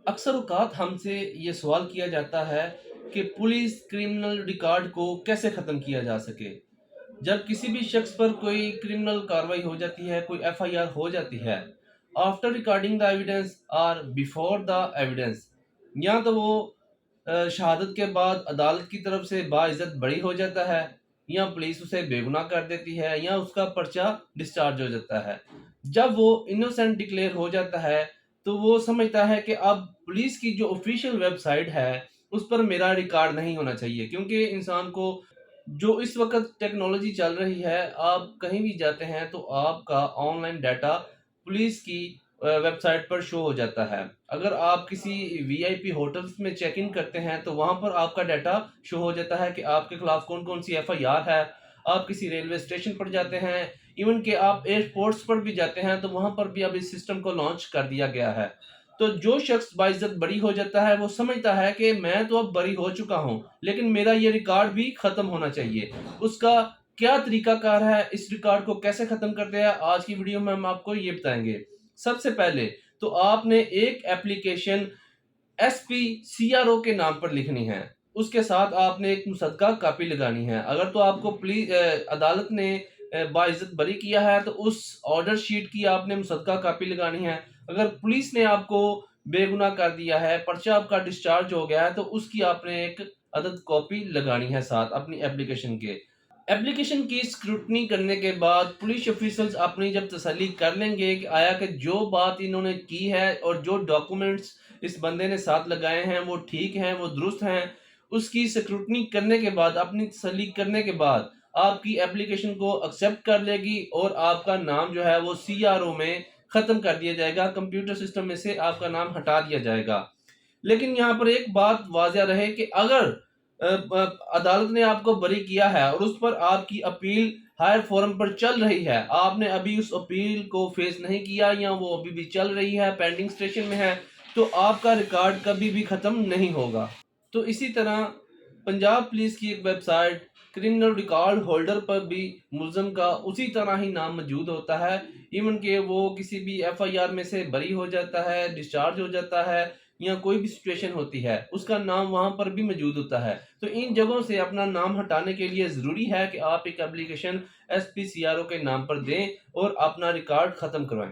अक्सर औक़ात हमसे ये सवाल किया जाता है कि पुलिस क्रिमिनल रिकॉर्ड को कैसे ख़त्म किया जा सके। जब किसी भी शख्स पर कोई क्रिमिनल कार्रवाई हो जाती है, कोई एफआईआर हो जाती है, आफ्टर रिकॉर्डिंग द एविडेंस और बिफोर द एविडेंस, या तो वो शहादत के बाद अदालत की तरफ से बाइज़्ज़त बरी हो जाता है, या पुलिस उसे बेगुनाह कर देती है, या उसका पर्चा डिस्चार्ज हो जाता है। जब वो इनोसेंट डिक्लेयर हो जाता है, तो वो समझता है कि अब पुलिस की जो ऑफिशियल वेबसाइट है, उस पर मेरा रिकॉर्ड नहीं होना चाहिए, क्योंकि इंसान को जो इस वक़्त टेक्नोलॉजी चल रही है, आप कहीं भी जाते हैं तो आपका ऑनलाइन डाटा पुलिस की वेबसाइट पर शो हो जाता है। अगर आप किसी वीआईपी होटल्स में चेक इन करते हैं तो वहाँ पर आपका डाटा शो हो जाता है कि आपके खिलाफ कौन-कौन सी एफआईआर है। आप किसी रेलवे स्टेशन पर जाते हैं, इवन कि आप एयरपोर्ट्स पर भी जाते हैं तो वहाँ पर भी अब इस सिस्टम को लॉन्च कर दिया गया है। तो जो शख्स बाइज्जत बरी हो जाता है वो समझता है कि मैं तो अब बरी हो चुका हूँ, लेकिन मेरा ये रिकॉर्ड भी खत्म होना चाहिए। उसका क्या तरीकाकार है, इस रिकॉर्ड को कैसे खत्म करते हैं, आज की वीडियो में हम आपको ये बताएंगे। सबसे पहले तो आपने एक एप्लीकेशन एसपी सीआरओ के नाम पर लिखनी है। उसके साथ आपने एक मुसद्दका कॉपी लगानी है। अगर तो आपको अदालत ने बाइज्जत बरी किया है तो उस ऑर्डर शीट की आपने मुसद्दका कॉपी लगानी है। अगर पुलिस ने आपको बेगुनाह कर दिया है, पर्चा आपका डिस्चार्ज हो गया है, तो उसकी आपने एक अदद कॉपी लगानी है साथ अपनी एप्लीकेशन के। एप्लीकेशन की स्क्रूटनी करने के बाद पुलिस ऑफिसर्स अपनी जब तसल्ली कर लेंगे कि आया कि जो बात इन्होंने की है और जो डॉक्यूमेंट्स इस बंदे ने साथ लगाए हैं वो ठीक हैं, वो दुरुस्त हैं, उसकी स्क्रूटनी करने के बाद, अपनी तसल्ली करने के बाद आपकी एप्लीकेशन को एक्सेप्ट कर लेगी और आपका नाम जो है वो सीआरओ में ख़त्म कर दिया जाएगा, कंप्यूटर सिस्टम में से आपका नाम हटा दिया जाएगा। लेकिन यहाँ पर एक बात वाज़िया रहे कि अगर अदालत ने आपको बरी किया है और उस पर आपकी अपील हायर फोरम पर चल रही है, आपने अभी उस अपील को फेस नहीं किया या वो अभी भी चल रही है, पेंडिंग स्टेशन में है, तो आपका रिकॉर्ड कभी भी ख़त्म नहीं होगा। तो इसी तरह पंजाब पुलिस की एक वेबसाइट क्रिमिनल रिकॉर्ड होल्डर पर भी मुलज़म का उसी तरह ही नाम मौजूद होता है। इवन कि वो किसी भी एफआईआर में से बरी हो जाता है, डिस्चार्ज हो जाता है, या कोई भी सिचुएशन होती है, उसका नाम वहाँ पर भी मौजूद होता है। तो इन जगहों से अपना नाम हटाने के लिए ज़रूरी है कि आप एक एप्लीकेशन एसपीसीआरओ के नाम पर दें और अपना रिकॉर्ड ख़त्म करवाएँ।